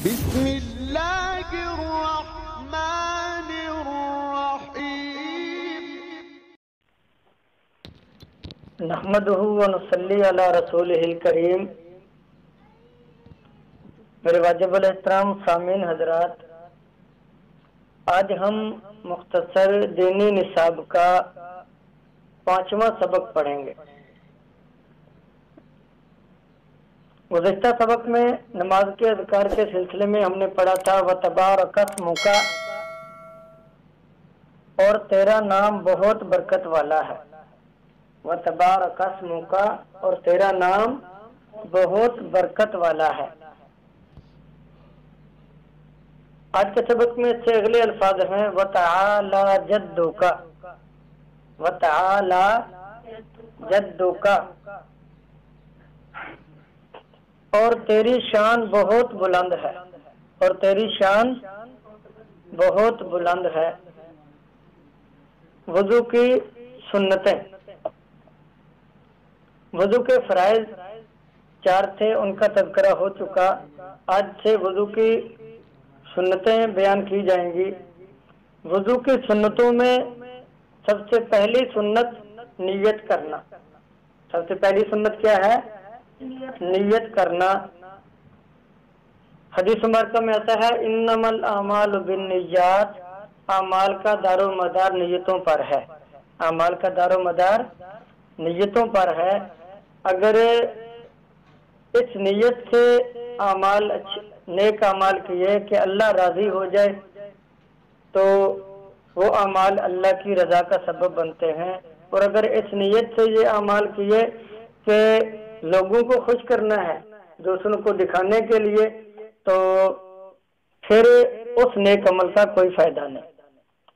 بسم اللہ الرحمن الرحیم نحمدہ ونصلی علی رسولہ الکریم۔ میرے واجب الاحترام سامعین حضرات، آج ہم مختصر دینی نصاب کا 5واں سبق پڑھیں گے۔ گزشتہ سبق میں نماز کے اذکار کے سلسلے میں ہم نے پڑھا تھا وَتَبَارَكَ اسْمُكَ، اور تیرا نام بہت برکت والا ہے۔ وَتَبَارَكَ اسْمُكَ، اور تیرا نام بہت برکت والا ہے۔ آج کے سبق میں اس سے اگلے الفاظ ہیں وَتَعَالَى جَدُّكَ، وَتَعَالَى جَدُّكَ، اور تیری شان بہت بلند ہے، اور تیری شان بہت بلند ہے۔ وضو کی سنتیں، وضو کے فرائض 4 تھے، ان کا تذکرہ ہو چکا۔ آج سے وضو کی سنتیں بیان کی جائیں گی۔ وضو کی سنتوں میں سب سے پہلی سنت نیت کرنا۔ سب سے پہلی سنت کیا ہے؟ نیت کرنا۔ حدیث مبارکہ میں آتا ہے انما الاعمال بالنیات، اعمال کا دار و مدار نیتوں پر ہے۔ اعمال کا دار و مدار نیتوں پر ہے۔ اگر اس نیت سے اعمال نیک اعمال کیے کہ اللہ راضی ہو جائے تو وہ اعمال اللہ کی رضا کا سبب بنتے ہیں، اور اگر اس نیت سے یہ اعمال کیے کہ لوگوں کو خوش کرنا ہے، دوسروں کو دکھانے کے لیے، تو پھر اس نیک عمل کا کوئی فائدہ نہیں۔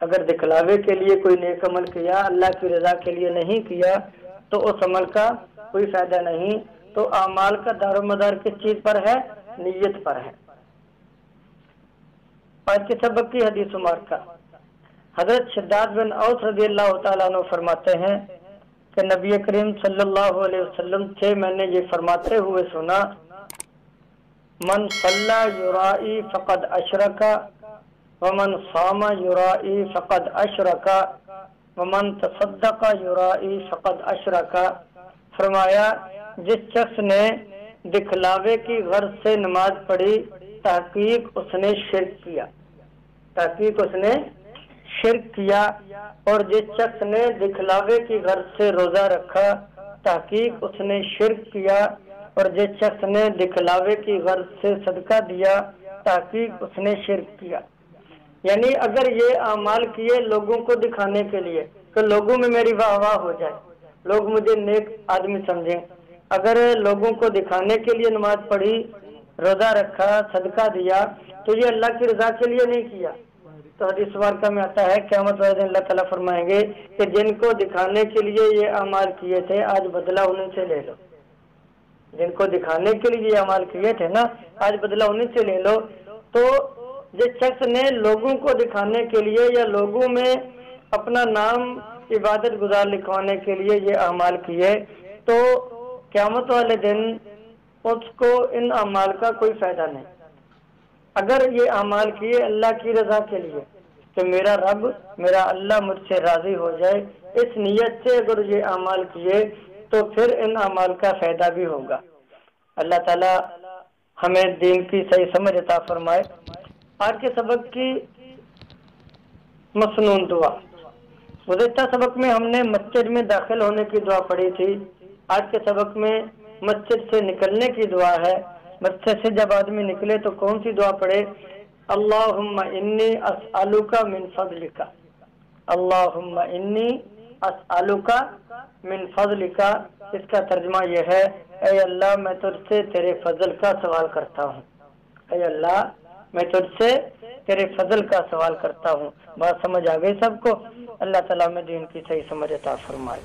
اگر دکھلاوے کے لیے کوئی نیک عمل کیا، اللہ کی رضا کے لیے نہیں کیا، تو اس عمل کا کوئی فائدہ نہیں۔ تو اعمال کا دار و مدار کس چیز پر ہے؟ نیت پر ہے۔ آج کے سبق کی حدیث مبارکہ، حضرت شداد بن اوس رضی اللہ تعالیٰ عنہ فرماتے ہیں کہ نبی کریم صلی اللہ علیہ وسلم سے میں نے یہ فرماتے ہوئے سنا من صلی یرائی فقد اشرک، ومن صام یرائی فقد اشرک، ومن تصدق یرائی فقد اشرک۔ فرمایا جس شخص نے دکھلاوے کی غرض سے نماز پڑھی، تحقیق اس نے شرک کیا، تحقیق اس نے شرک کیا۔ اور جس شخص نے دکھلاوے کی غرض سے روزہ رکھا، تحقیق اس نے شرک کیا۔ اور جس شخص نے دکھلاوے کی غرض سے صدقہ دیا، تحقیق اس نے شرک کیا۔ یعنی اگر یہ اعمال کیے لوگوں کو دکھانے کے لیے کہ لوگوں میں میری واہ واہ ہو جائے، لوگ مجھے نیک آدمی سمجھیں، اگر لوگوں کو دکھانے کے لیے نماز پڑھی، روزہ رکھا، صدقہ دیا، تو یہ اللہ کی رضا کے لیے نہیں کیا، تو حدیث مبارکہ میں آتا ہے قیامت والے دن اللہ تعالیٰ فرمائیں گے کہ جن کو دکھانے کے لیے یہ اعمال کیے تھے آج بدلہ انہیں سے لے لو۔ جن کو دکھانے کے لیے یہ اعمال کیے تھے نا، آج بدلہ انہیں سے لے لو۔ تو جس شخص نے لوگوں کو دکھانے کے لیے یا لوگوں میں اپنا نام عبادت گزار لکھوانے کے لیے یہ اعمال کیے، تو قیامت والے دن اس کو ان اعمال کا کوئی فائدہ نہیں۔ اگر یہ اعمال کیے اللہ کی رضا کے لیے کہ میرا رب، میرا اللہ مجھ سے راضی ہو جائے، اس نیت سے اگر یہ اعمال کیے تو پھر ان اعمال کا فائدہ بھی ہوگا۔ اللہ تعالی ہمیں دین کی صحیح سمجھ عطا فرمائے۔ آج کے سبق کی مسنون دعا، گزشتہ سبق میں ہم نے مسجد میں داخل ہونے کی دعا پڑھی تھی۔ آج کے سبق میں مسجد سے نکلنے کی دعا ہے۔ مسجد سے جب آدمی نکلے تو کون سی دعا پڑھے؟ اللہم انی اسألک من فضلک، اللہم انی اسألک من فضلک۔ اس کا ترجمہ یہ ہے اے اللہ میں تجھ سے تیرے فضل کا سوال کرتا ہوں، اے اللہ میں تجھ سے تیرے فضل کا سوال کرتا ہوں۔ بات سمجھ آ گئی سب کو؟ اللہ تعالیٰ میں دین کی صحیح سمجھ عطا فرمائے۔